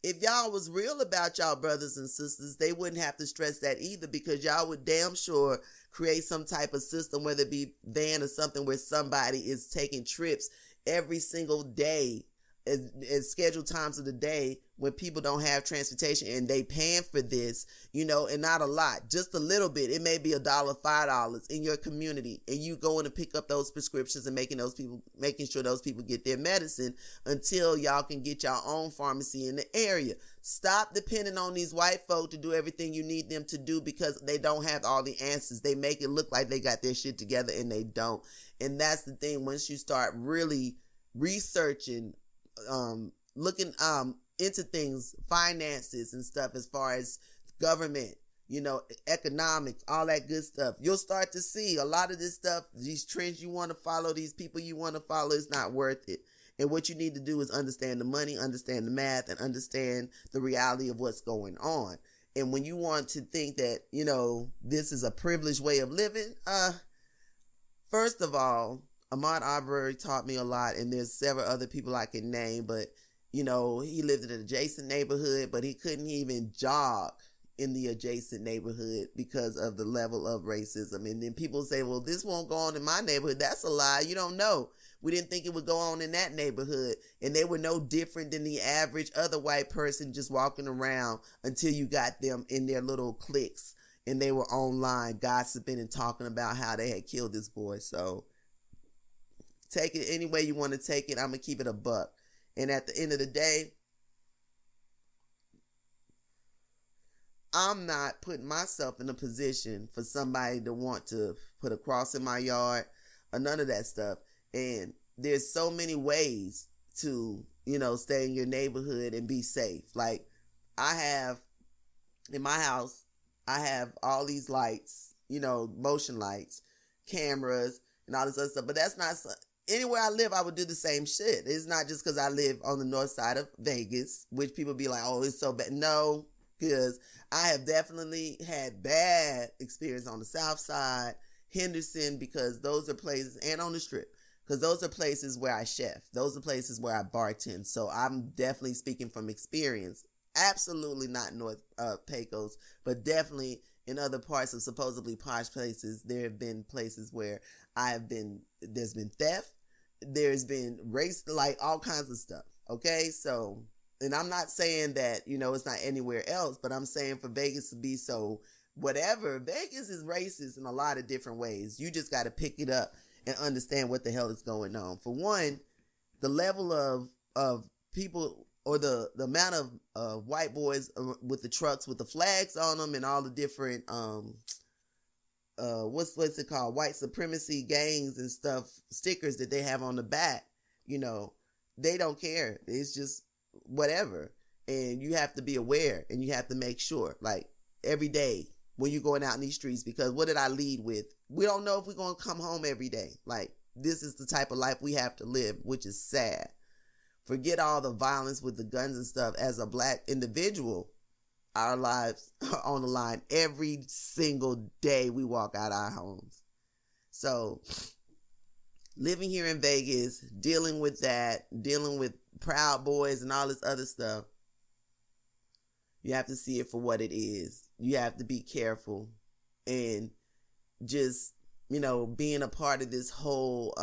If y'all was real about y'all brothers and sisters, they wouldn't have to stress that either, because y'all would damn sure create some type of system, whether it be van or something, where somebody is taking trips every single day, at scheduled times of the day when people don't have transportation and they paying for this, and not a lot, just a little bit. It may be $1, $5 in your community, and you going to pick up those prescriptions and making sure those people get their medicine until y'all can get your own pharmacy in the area. Stop depending on these white folk to do everything you need them to do, because they don't have all the answers. They make it look like they got their shit together and they don't. And that's the thing. Once you start really researching, looking into things, finances and stuff, as far as government, economics, all that good stuff, you'll start to see a lot of this stuff, these trends you want to follow, these people you want to follow, is not worth it. And what you need to do is understand the money, understand the math, and understand the reality of what's going on. And when you want to think that, this is a privileged way of living, first of all, Ahmaud Arbery taught me a lot, and there's several other people I can name, but, he lived in an adjacent neighborhood, but he couldn't even jog in the adjacent neighborhood because of the level of racism. And then people say, well, this won't go on in my neighborhood. That's a lie. You don't know. We didn't think it would go on in that neighborhood. And they were no different than the average other white person just walking around until you got them in their little cliques and they were online gossiping and talking about how they had killed this boy. So take it any way you want to take it. I'm going to keep it a buck. And at the end of the day, I'm not putting myself in a position for somebody to want to put a cross in my yard or none of that stuff. And there's so many ways to, stay in your neighborhood and be safe. Like, I have in my house, I have all these lights, motion lights, cameras, and all this other stuff. But that's not, anywhere I live, I would do the same shit. It's not just because I live on the north side of Vegas, which people be like, oh, it's so bad. No, because I have definitely had bad experience on the south side, Henderson, because those are places, and on the Strip, because those are places where I chef. Those are places where I bartend. So I'm definitely speaking from experience. Absolutely not North Pecos, but definitely in other parts of supposedly posh places, there have been places where there's been theft, there's been race, like all kinds of stuff. Okay, so, and I'm not saying that, it's not anywhere else, but I'm saying for Vegas to be so whatever, Vegas is racist in a lot of different ways. You just got to pick it up and understand what the hell is going on. For one, the level of people, or the amount of white boys with the trucks with the flags on them and all the different what's it called, white supremacy gangs and stuff, stickers that they have on the back, they don't care. It's just whatever. And you have to be aware, and you have to make sure, like, every day when you're going out in these streets, because what did I lead with? We don't know if we're going to come home every day. Like, this is the type of life we have to live, which is sad. Forget all the violence with the guns and stuff. As a black individual, our lives are on the line every single day we walk out our homes. So living here in Vegas, dealing with that, dealing with Proud Boys and all this other stuff, you have to see it for what it is. You have to be careful, and just, being a part of this whole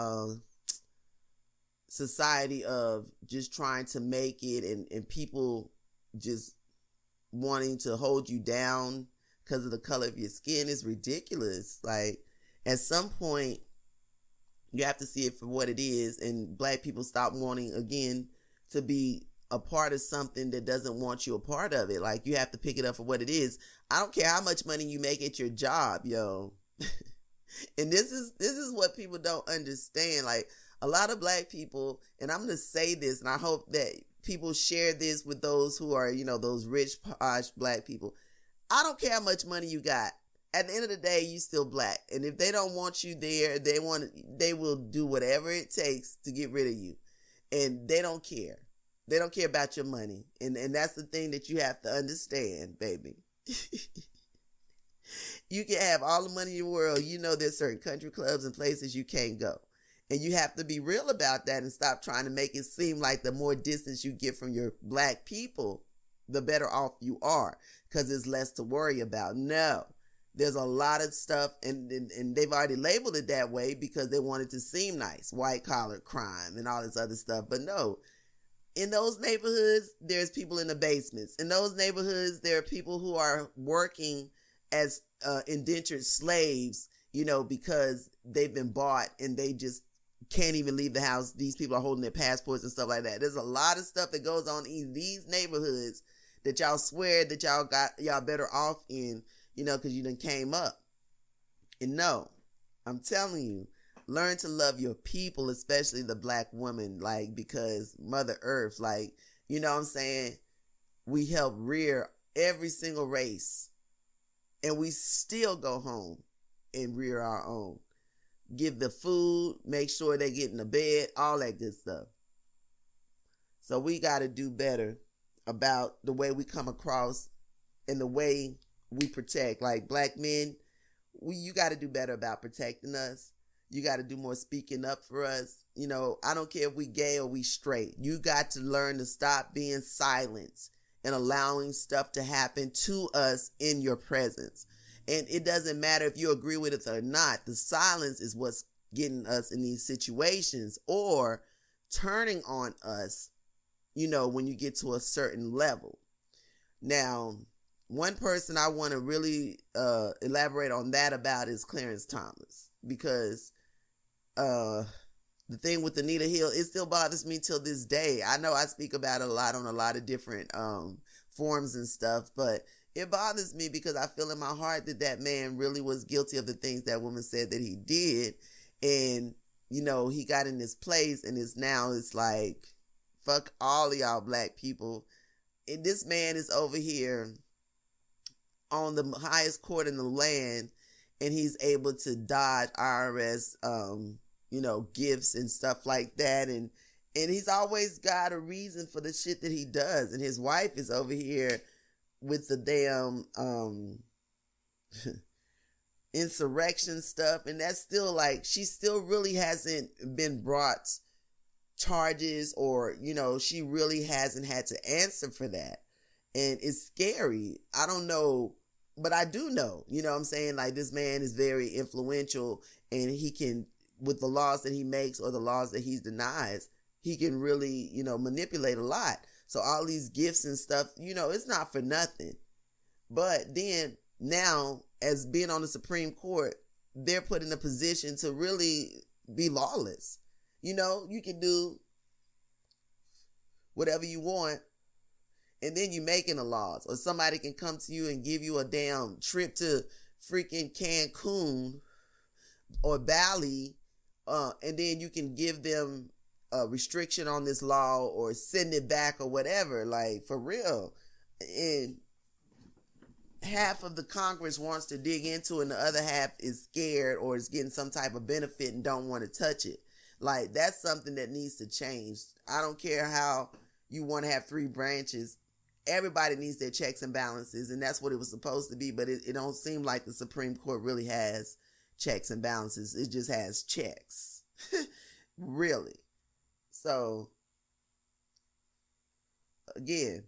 society of just trying to make it, and people just wanting to hold you down because of the color of your skin is ridiculous. Like, at some point, you have to see it for what it is, and black people stop wanting, again, to be a part of something that doesn't want you a part of it. Like, you have to pick it up for what it is. I don't care how much money you make at your job, yo. And this is what people don't understand. Like, a lot of black people, and I'm going to say this, and I hope that people share this with those who are, those rich, posh black people. I don't care how much money you got. At the end of the day, you still black. And if they don't want you there, they will do whatever it takes to get rid of you. And they don't care. They don't care about your money. And that's the thing that you have to understand, baby. You can have all the money in the world. There's certain country clubs and places you can't go. And you have to be real about that and stop trying to make it seem like the more distance you get from your black people, the better off you are, because there's less to worry about. No. There's a lot of stuff, and they've already labeled it that way because they want it to seem nice, white collar crime and all this other stuff. But no, in those neighborhoods, there's people in the basements. In those neighborhoods, there are people who are working as indentured slaves, because they've been bought and they just can't even leave the house. These people are holding their passports and stuff like that. There's a lot of stuff that goes on in these neighborhoods that y'all swear that y'all better off in, because you done came up. And no, I'm telling you, learn to love your people, especially the black woman, because Mother Earth, what I'm saying? We help rear every single race, and we still go home and rear our own. Give the food, make sure they get in the bed, all that good stuff. So we got to do better about the way we come across and the way we protect. Like black men, you got to do better about protecting us. You got to do more speaking up for us. I don't care if we gay or we straight. You got to learn to stop being silent and allowing stuff to happen to us in your presence. And it doesn't matter if you agree with it or not. The silence is what's getting us in these situations, or turning on us, when you get to a certain level. Now, one person I want to really elaborate on that about is Clarence Thomas, because the thing with Anita Hill, it still bothers me till this day. I know I speak about it a lot on a lot of different forums and stuff, but it bothers me because I feel in my heart that man really was guilty of the things that woman said that he did. And, he got in this place, and it's like, fuck all of y'all black people. And this man is over here on the highest court in the land, and he's able to dodge IRS, gifts and stuff like that. And he's always got a reason for the shit that he does. And his wife is over here with the damn insurrection stuff, and that's still she still really hasn't been brought charges, or she really hasn't had to answer for that. And it's scary. I don't know, but I do know, what I'm saying, this man is very influential, and he can, with the laws that he makes or the laws that he denies, he can really manipulate a lot. So all these gifts and stuff, it's not for nothing. But then now, as being on the Supreme Court, they're put in a position to really be lawless. You can do whatever you want, and then you making the laws. Or somebody can come to you and give you a damn trip to freaking Cancun or Bali, and then you can give them a restriction on this law or send it back or whatever, for real. And half of the Congress wants to dig into it, and the other half is scared or is getting some type of benefit and don't want to touch it. That's something that needs to change. I don't care how you want to have three branches. Everybody needs their checks and balances, and that's what it was supposed to be. But it don't seem like the Supreme Court really has checks and balances. It just has checks. Really. So, again,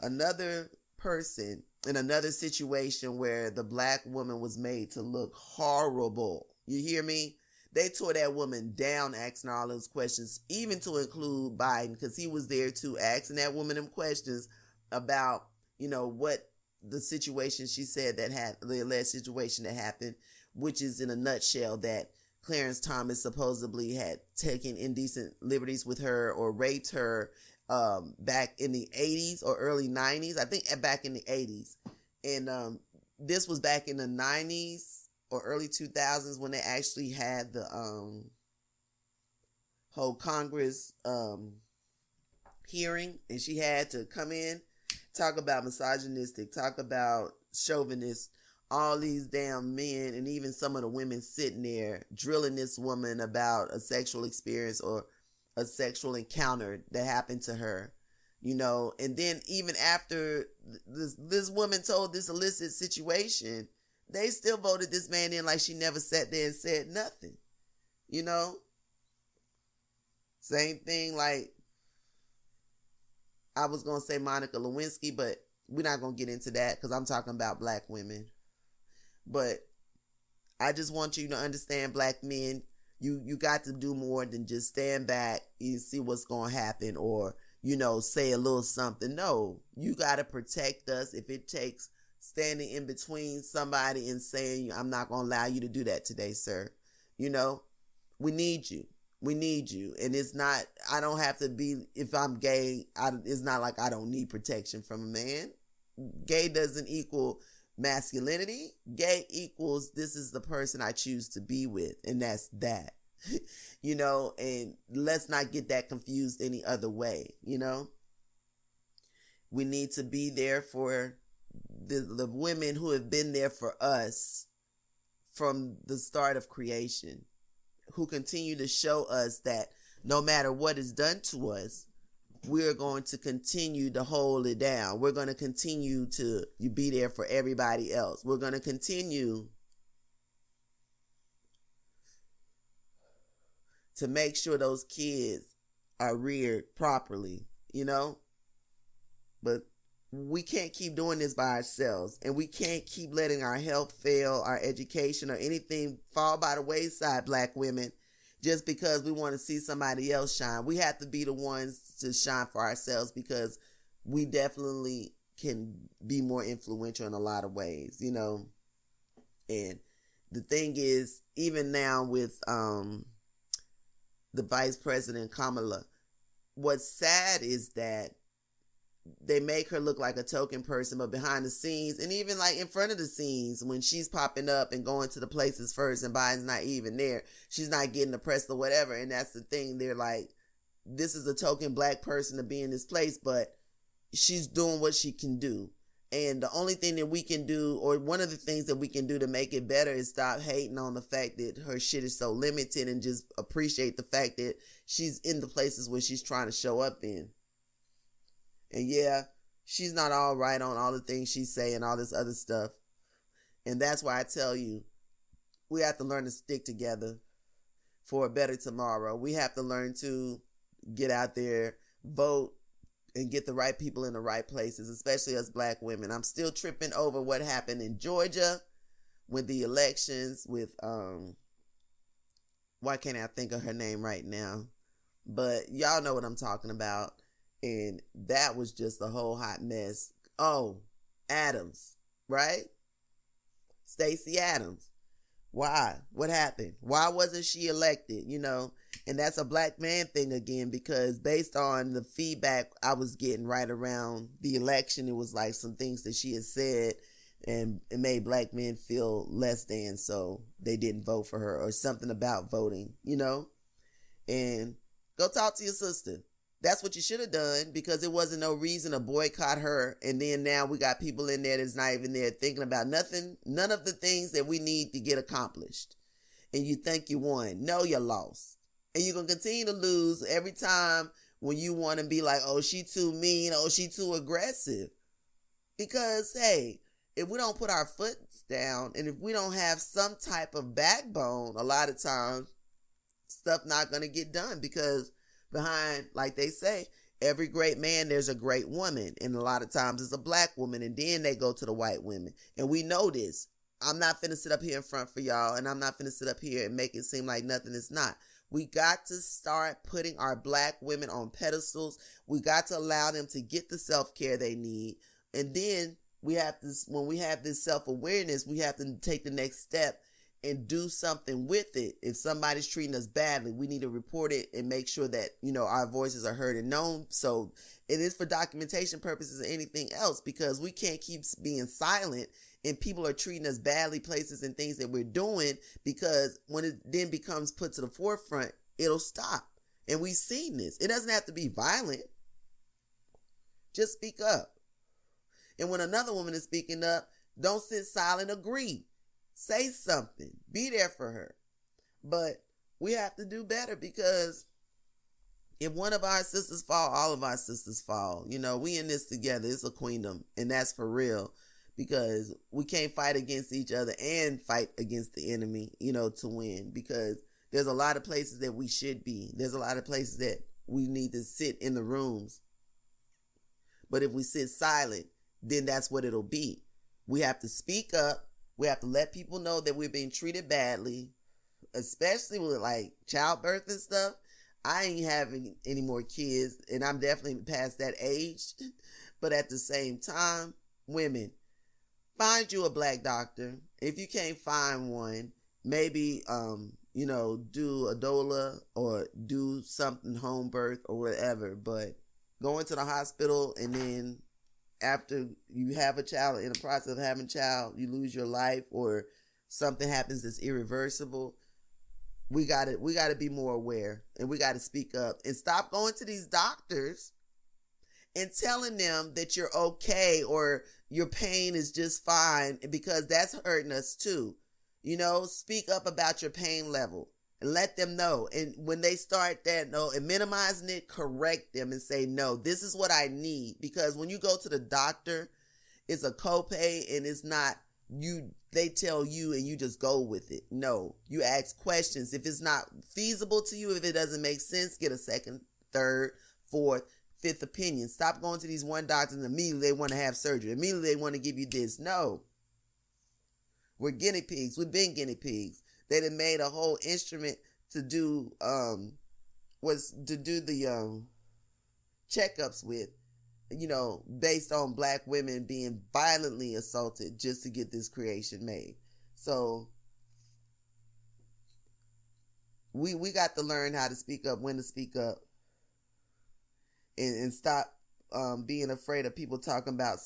another person in another situation where the black woman was made to look horrible. You hear me? They tore that woman down, asking all those questions, even to include Biden, because he was there too, asking that woman them questions about, what the situation she said that had, the alleged situation that happened, which is in a nutshell that Clarence Thomas supposedly had taken indecent liberties with her or raped her back in the 80s or early 90s. I think back in the 80s. And this was back in the 90s or early 2000s when they actually had the whole Congress hearing, and she had to come in, talk about misogynistic, talk about chauvinist, all these damn men, and even some of the women sitting there drilling this woman about a sexual experience or a sexual encounter that happened to her, and then even after this woman told this illicit situation, they still voted this man in like she never sat there and said nothing. Same thing, I was going to say Monica Lewinsky, but we're not going to get into that because I'm talking about black women. But I just want you to understand, black men, you got to do more than just stand back and see what's going to happen, or, say a little something. No, you got to protect us if it takes standing in between somebody and saying, I'm not going to allow you to do that today, sir. We need you. We need you. And it's not, I don't have to be, if I'm gay, it's not like I don't need protection from a man. Gay doesn't equal masculinity. Gay equals, this is the person I choose to be with, and that's that. And let's not get that confused any other way. We need to be there for the women who have been there for us from the start of creation, who continue to show us that no matter what is done to us, we're going to continue to hold it down. We're going to continue to be there for everybody else. We're going to continue to make sure those kids are reared properly, But we can't keep doing this by ourselves, and we can't keep letting our health fail, our education, or anything fall by the wayside, black women, just because we want to see somebody else shine. We have to be the ones to shine for ourselves, because we definitely can be more influential in a lot of ways, And the thing is, even now with the Vice President Kamala, what's sad is that they make her look like a token person, but behind the scenes, and even like in front of the scenes, when she's popping up and going to the places first and Biden's not even there, she's not getting the press or whatever. And that's the thing. They're like, this is a token black person to be in this place, but she's doing what she can do. And the only thing that we can do, or one of the things that we can do to make it better, is stop hating on the fact that her shit is so limited, and just appreciate the fact that she's in the places where she's trying to show up in. And yeah, she's not all right on all the things she's saying, all this other stuff. And that's why I tell you, we have to learn to stick together for a better tomorrow. We have to learn to get out there, vote, and get the right people in the right places, especially us black women. I'm still tripping over what happened in Georgia with the elections with, why can't I think of her name right now? But y'all know what I'm talking about. And that was just a whole hot mess. Oh, Adams, right? Stacey Adams. Why? What happened? Why wasn't she elected? And that's a black man thing again, because based on the feedback I was getting right around the election, it was like some things that she had said, and it made black men feel less than, so they didn't vote for her, or something about voting, And go talk to your sister. That's what you should have done, because it wasn't no reason to boycott her. And then now we got people in there that's not even there thinking about nothing, none of the things that we need to get accomplished. And you think you won. No, you lost. And you're going to continue to lose every time when you want to be like, oh, she too mean, oh, she too aggressive. Because, hey, if we don't put our foot down, and if we don't have some type of backbone, a lot of times stuff not going to get done, because behind, like they say, every great man, there's a great woman. And a lot of times it's a black woman, and then they go to the white women. And we know this. I'm not finna sit up here in front for y'all, and I'm not finna sit up here and make it seem like nothing is not. We got to start putting our black women on pedestals. We got to allow them to get the self-care they need. And then when we have this self-awareness, we have to take the next step and do something with it. If somebody's treating us badly, we need to report it and make sure that, our voices are heard and known. So it is for documentation purposes or anything else, because we can't keep being silent and people are treating us badly, places and things that we're doing, because when it then becomes put to the forefront, it'll stop. And we've seen this. It doesn't have to be violent. Just speak up. And when another woman is speaking up, don't sit silent, agree. Say something. Be there for her. But we have to do better, because if one of our sisters fall, all of our sisters fall. We in this together. It's a queendom, and that's for real, because we can't fight against each other and fight against the enemy, to win, because there's a lot of places that we should be. There's a lot of places that we need to sit in the rooms. But if we sit silent, then that's what it'll be. We have to speak up. We have to let people know that we're being treated badly, especially with like childbirth and stuff. I ain't having any more kids, and I'm definitely past that age. But at the same time, women, find you a black doctor. If you can't find one, maybe do a doula or do something home birth or whatever. But going to the hospital and then after you have a child, in the process of having a child, you lose your life or something happens that's irreversible. We gotta be more aware, and we gotta speak up and stop going to these doctors and telling them that you're okay or your pain is just fine, because that's hurting us too. Speak up about your pain level and let them know. And when they start that, no, and minimizing it, correct them and say, no, this is what I need. Because when you go to the doctor, it's a copay, and it's not they tell you and you just go with it. No, you ask questions. If it's not feasible to you, if it doesn't make sense, get a second, third, fourth, fifth opinion. Stop going to these one doctor and immediately they want to have surgery. Immediately they want to give you this. No. We're guinea pigs. We've been guinea pigs. They done made a whole instrument to do the checkups with, based on black women being violently assaulted just to get this creation made. So we got to learn how to speak up, when to speak up, and stop being afraid of people talking about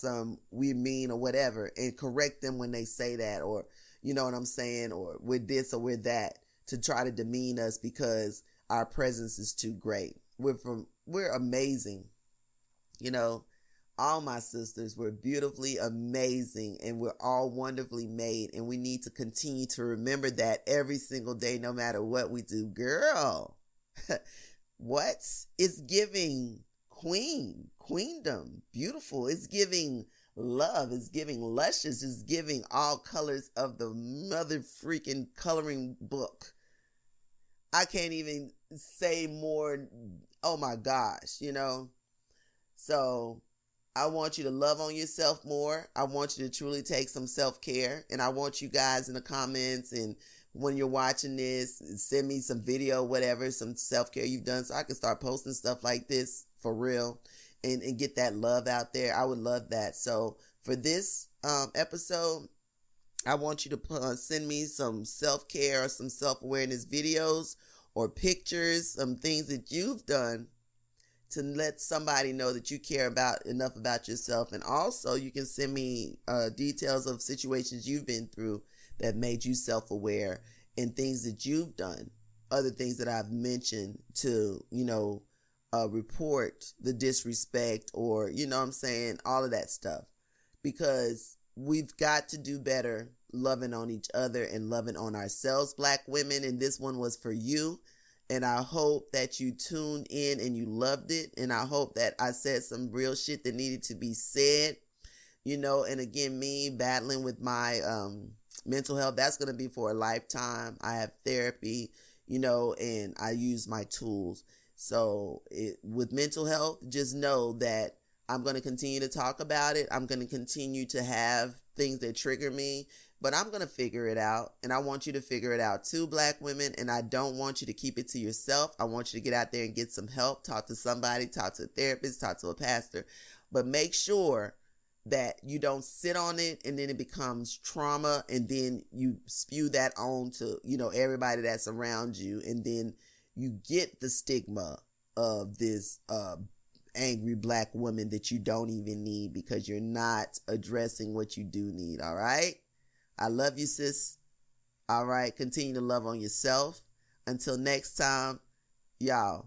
we mean or whatever, and correct them when they say that, or you know what I'm saying, or we're this or we're that, to try to demean us because our presence is too great. We're amazing. All my sisters were beautifully amazing, and we're all wonderfully made, and we need to continue to remember that every single day, no matter what we do. Girl, it's giving queendom, beautiful. It's giving love. It's giving luscious. It's giving all colors of the mother freaking coloring book. I can't even say more. Oh my gosh, So I want you to love on yourself more. I want you to truly take some self-care. And I want you guys in the comments, and when you're watching this, send me some video, whatever, some self-care you've done, so I can start posting stuff like this for real and get that love out there. I would love that. So for this episode, I want you to send me some self-care or some self-awareness videos or pictures, some things that you've done to let somebody know that you care enough about yourself. And also you can send me details of situations you've been through that made you self-aware, and things that you've done, other things that I've mentioned, to, report the disrespect, or, all of that stuff. Because we've got to do better loving on each other and loving on ourselves, black women. And this one was for you. And I hope that you tuned in and you loved it. And I hope that I said some real shit that needed to be said, and again, me battling with my mental health, that's going to be for a lifetime. I have therapy, and I use my tools. So with mental health, just know that I'm going to continue to talk about it. I'm going to continue to have things that trigger me, but I'm going to figure it out. And I want you to figure it out too, black women. And I don't want you to keep it to yourself. I want you to get out there and get some help. Talk to somebody, talk to a therapist, talk to a pastor. But make sure that you don't sit on it and then it becomes trauma, and then you spew that on to, everybody that's around you. And then you get the stigma of this angry black woman that you don't even need, because you're not addressing what you do need. All right. I love you, sis. All right. Continue to love on yourself. Until next time, y'all,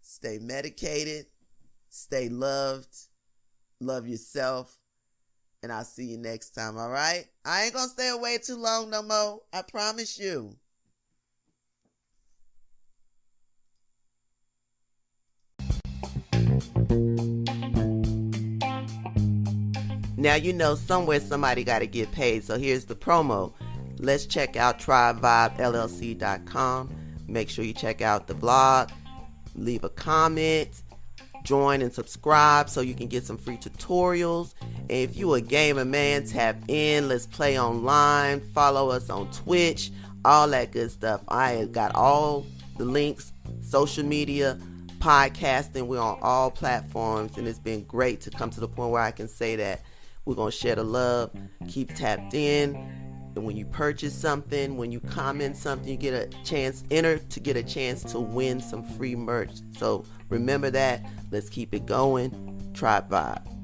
stay medicated, stay loved, love yourself, and I'll see you next time. All right. I ain't going to stay away too long no more. I promise you. Now, somewhere somebody got to get paid. So here's the promo. Let's check out TriveVibeLLC.com. Make sure you check out the blog. Leave a comment. join and subscribe so you can get some free tutorials. And if you a gamer, man, tap in. Let's play online. Follow us on Twitch, all that good stuff. I got all the links, social media, podcasting. We're on all platforms, and it's been great to come to the point where I can say that we're going to share the love, keep tapped in. And when you purchase something, when you comment something, you get a chance, enter to get a chance to win some free merch. So remember that. Let's keep it going. Trive.